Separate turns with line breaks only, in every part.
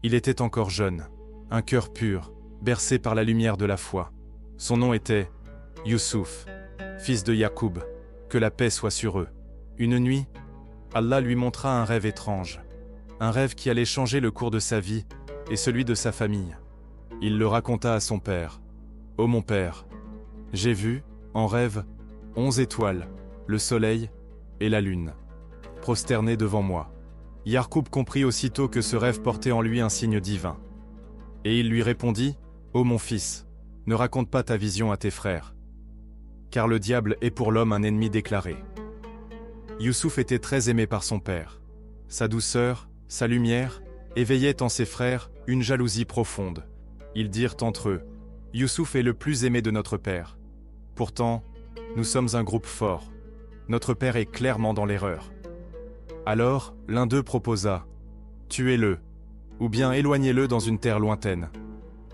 Il était encore jeune, un cœur pur, bercé par la lumière de la foi. Son nom était Youssouf, fils de Yacoub, que la paix soit sur eux. Une nuit, Allah lui montra un rêve étrange, un rêve qui allait changer le cours de sa vie et celui de sa famille. Il le raconta à son père. « Ô mon père, j'ai vu, en rêve, 11 étoiles, le soleil et la lune, prosternés devant moi. » Yacoub comprit aussitôt que ce rêve portait en lui un signe divin. Et il lui répondit, « Ô mon fils, ne raconte pas ta vision à tes frères, car le diable est pour l'homme un ennemi déclaré. » Youssouf était très aimé par son père. Sa douceur, sa lumière, éveillaient en ses frères une jalousie profonde. Ils dirent entre eux, « Youssouf est le plus aimé de notre père. Pourtant, nous sommes un groupe fort. Notre père est clairement dans l'erreur. » Alors, l'un d'eux proposa, « Tuez-le, ou bien éloignez-le dans une terre lointaine.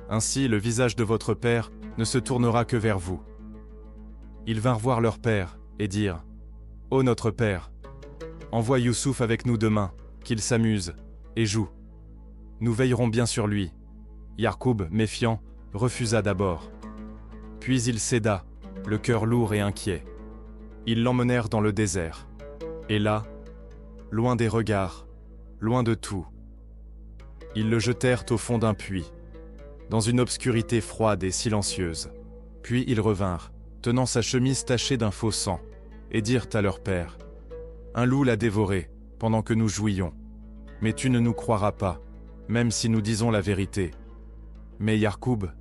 Ainsi, le visage de votre père ne se tournera que vers vous. » Ils vinrent voir leur père et dirent, « Ô notre père, envoie Youssouf avec nous demain, qu'il s'amuse et joue. Nous veillerons bien sur lui. » Yacoub, méfiant, refusa d'abord. Puis il céda, le cœur lourd et inquiet. Ils l'emmenèrent dans le désert. Et là, loin des regards, loin de tout, ils le jetèrent au fond d'un puits, dans une obscurité froide et silencieuse. Puis ils revinrent, tenant sa chemise tachée d'un faux sang, et dirent à leur père, « Un loup l'a dévoré, pendant que nous jouions. Mais tu ne nous croiras pas, même si nous disons la vérité. » Mais Yacoub,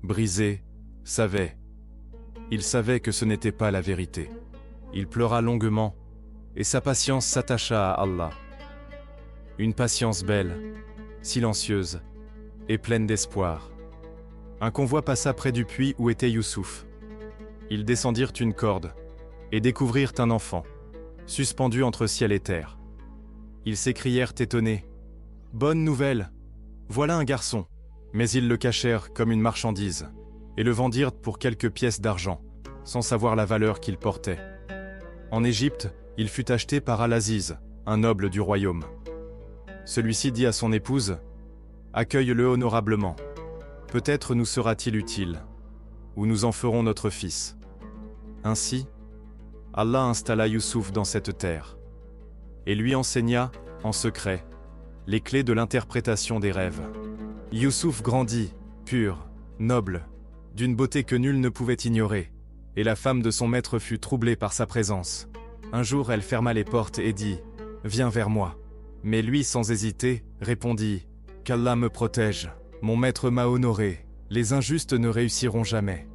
brisé, savait. Il savait que ce n'était pas la vérité. Il pleura longuement, et sa patience s'attacha à Allah. Une patience belle, silencieuse, et pleine d'espoir. Un convoi passa près du puits où était Youssouf. Ils descendirent une corde, et découvrirent un enfant, suspendu entre ciel et terre. Ils s'écrièrent étonnés, « Bonne nouvelle! Voilà un garçon !» Mais ils le cachèrent comme une marchandise, et le vendirent pour quelques pièces d'argent, sans savoir la valeur qu'il portait. En Égypte, il fut acheté par Al-Aziz, un noble du royaume. Celui-ci dit à son épouse, « Accueille-le honorablement. Peut-être nous sera-t-il utile, ou nous en ferons notre fils. » Ainsi, Allah installa Youssouf dans cette terre, et lui enseigna, en secret, les clés de l'interprétation des rêves. Youssouf grandit, pur, noble, d'une beauté que nul ne pouvait ignorer, et la femme de son maître fut troublée par sa présence. Un jour, elle ferma les portes et dit, « Viens vers moi. » Mais lui, sans hésiter, répondit, « Qu'Allah me protège, mon maître m'a honoré, les injustes ne réussiront jamais. »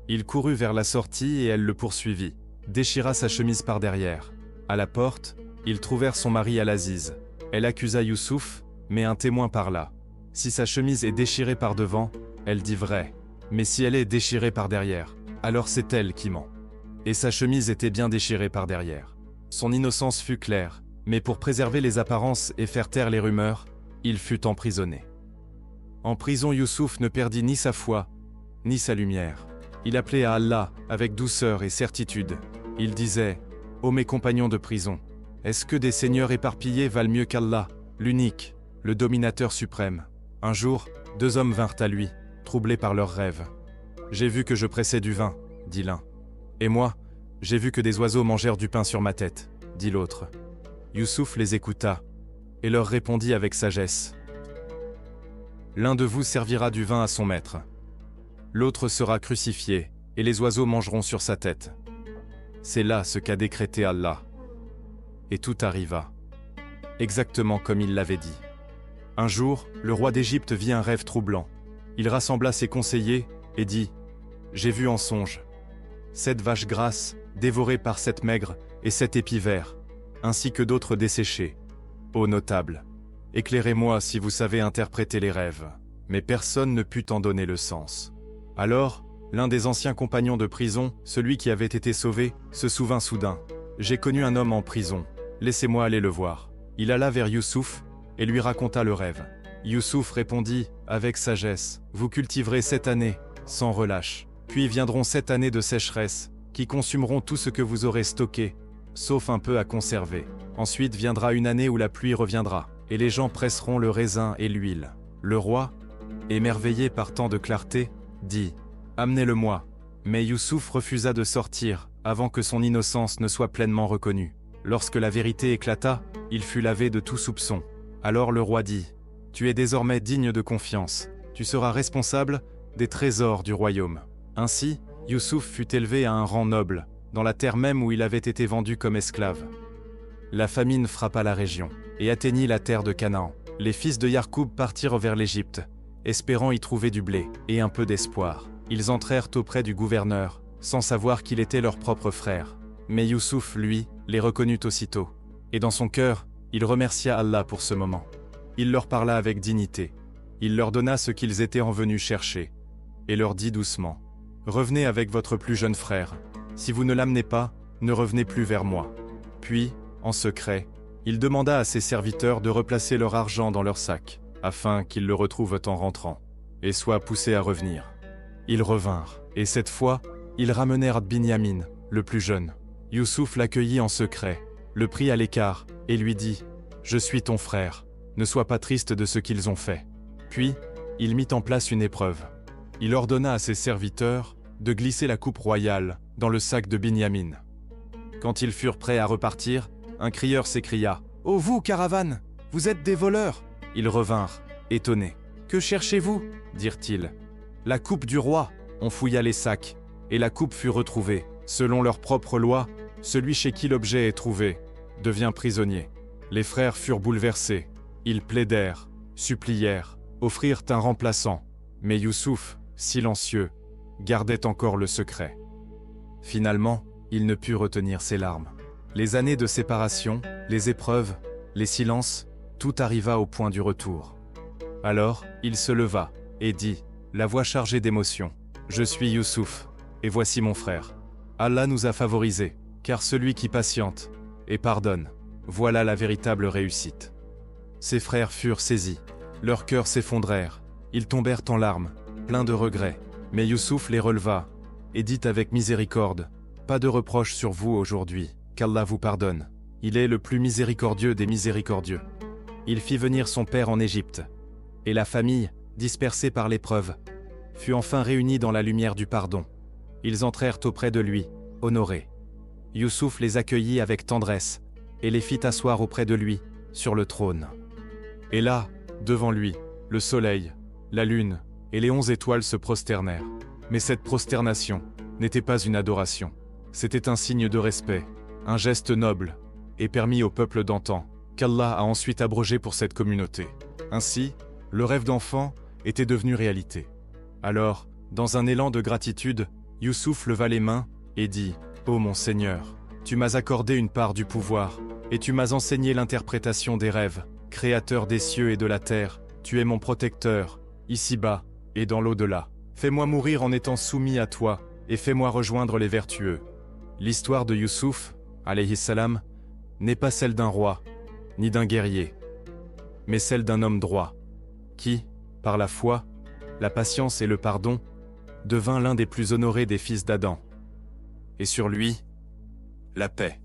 Il courut vers la sortie et elle le poursuivit, déchira sa chemise par derrière. À la porte, ils trouvèrent son mari Al-Aziz. Elle accusa Youssouf, mais un témoin parla. Si sa chemise est déchirée par devant, elle dit vrai. Mais si elle est déchirée par derrière, alors c'est elle qui ment. Et sa chemise était bien déchirée par derrière. Son innocence fut claire, mais pour préserver les apparences et faire taire les rumeurs, il fut emprisonné. En prison, Youssouf ne perdit ni sa foi, ni sa lumière. Il appelait à Allah avec douceur et certitude. Il disait, « Ô mes compagnons de prison, est-ce que des seigneurs éparpillés valent mieux qu'Allah, l'unique, le dominateur suprême ?» Un jour, 2 hommes vinrent à lui, troublés par leurs rêves. « J'ai vu que je pressais du vin, » dit l'un. « Et moi, j'ai vu que des oiseaux mangèrent du pain sur ma tête, » dit l'autre. Youssouf les écouta, et leur répondit avec sagesse. « L'un de vous servira du vin à son maître. L'autre sera crucifié, et les oiseaux mangeront sur sa tête. C'est là ce qu'a décrété Allah. » Et tout arriva, exactement comme il l'avait dit. Un jour, le roi d'Égypte vit un rêve troublant. Il rassembla ses conseillers et dit, « J'ai vu en songe 7 vaches grasses dévorées par 7 maigres et 7 épis verts, ainsi que d'autres desséchés. Ô notables, éclairez-moi si vous savez interpréter les rêves. » Mais personne ne put en donner le sens. Alors, l'un des anciens compagnons de prison, celui qui avait été sauvé, se souvint soudain. « J'ai connu un homme en prison, laissez-moi aller le voir. » Il alla vers Youssouf et lui raconta le rêve. Youssouf répondit, avec sagesse, « Vous cultiverez 7 années, sans relâche. Puis viendront 7 années de sécheresse, qui consumeront tout ce que vous aurez stocké, sauf un peu à conserver. Ensuite viendra une année où la pluie reviendra, et les gens presseront le raisin et l'huile. Le roi, émerveillé par tant de clarté, dit « Amenez-le-moi ». Mais Youssouf refusa de sortir avant que son innocence ne soit pleinement reconnue. Lorsque la vérité éclata, il fut lavé de tout soupçon. Alors le roi dit « Tu es désormais digne de confiance. Tu seras responsable des trésors du royaume. » Ainsi, Youssouf fut élevé à un rang noble, dans la terre même où il avait été vendu comme esclave. La famine frappa la région et atteignit la terre de Canaan. Les fils de Yacoub partirent vers l'Égypte, espérant y trouver du blé et un peu d'espoir. Ils entrèrent auprès du gouverneur, sans savoir qu'il était leur propre frère. Mais Youssouf, lui, les reconnut aussitôt. Et dans son cœur, il remercia Allah pour ce moment. Il leur parla avec dignité. Il leur donna ce qu'ils étaient venus chercher, et leur dit doucement « Revenez avec votre plus jeune frère. Si vous ne l'amenez pas, ne revenez plus vers moi. » Puis, en secret, il demanda à ses serviteurs de replacer leur argent dans leur sac, afin qu'ils le retrouvent en rentrant, et soient poussés à revenir. Ils revinrent, et cette fois, ils ramenèrent Binyamin, le plus jeune. Youssouf l'accueillit en secret, le prit à l'écart, et lui dit « Je suis ton frère, ne sois pas triste de ce qu'ils ont fait. » Puis, il mit en place une épreuve. Il ordonna à ses serviteurs de glisser la coupe royale dans le sac de Binyamin. Quand ils furent prêts à repartir, un crieur s'écria « Ô vous, caravane, vous êtes des voleurs !» Ils revinrent, étonnés. « Que cherchez-vous » dirent-ils. « La coupe du roi !» On fouilla les sacs, et la coupe fut retrouvée. Selon leur propre loi, celui chez qui l'objet est trouvé devient prisonnier. Les frères furent bouleversés. Ils plaidèrent, supplièrent, offrirent un remplaçant. Mais Youssouf, silencieux, gardait encore le secret. Finalement, il ne put retenir ses larmes. Les années de séparation, les épreuves, les silences, tout arriva au point du retour. Alors, il se leva et dit, la voix chargée d'émotion, « Je suis Youssouf, et voici mon frère. Allah nous a favorisés, car celui qui patiente et pardonne, voilà la véritable réussite. » Ses frères furent saisis, leurs cœurs s'effondrèrent, ils tombèrent en larmes, pleins de regrets. Mais Youssouf les releva et dit avec miséricorde, « Pas de reproche sur vous aujourd'hui, qu'Allah vous pardonne. Il est le plus miséricordieux des miséricordieux. » Il fit venir son père en Égypte, et la famille, dispersée par l'épreuve, fut enfin réunie dans la lumière du pardon. Ils entrèrent auprès de lui, honorés. Youssouf les accueillit avec tendresse et les fit asseoir auprès de lui, sur le trône. Et là, devant lui, le soleil, la lune et les 11 étoiles se prosternèrent. Mais cette prosternation n'était pas une adoration. C'était un signe de respect, un geste noble, et permis au peuple d'antan, qu'Allah a ensuite abrogé pour cette communauté. Ainsi, le rêve d'enfant était devenu réalité. Alors, dans un élan de gratitude, Youssouf leva les mains et dit « Ô mon Seigneur, tu m'as accordé une part du pouvoir, et tu m'as enseigné l'interprétation des rêves, créateur des cieux et de la terre, tu es mon protecteur, ici-bas et dans l'au-delà. Fais-moi mourir en étant soumis à toi, et fais-moi rejoindre les vertueux. » L'histoire de Youssouf, alayhi salam, n'est pas celle d'un roi, ni d'un guerrier, mais celle d'un homme droit, qui, par la foi, la patience et le pardon, devint l'un des plus honorés des fils d'Adam. Et sur lui, la paix.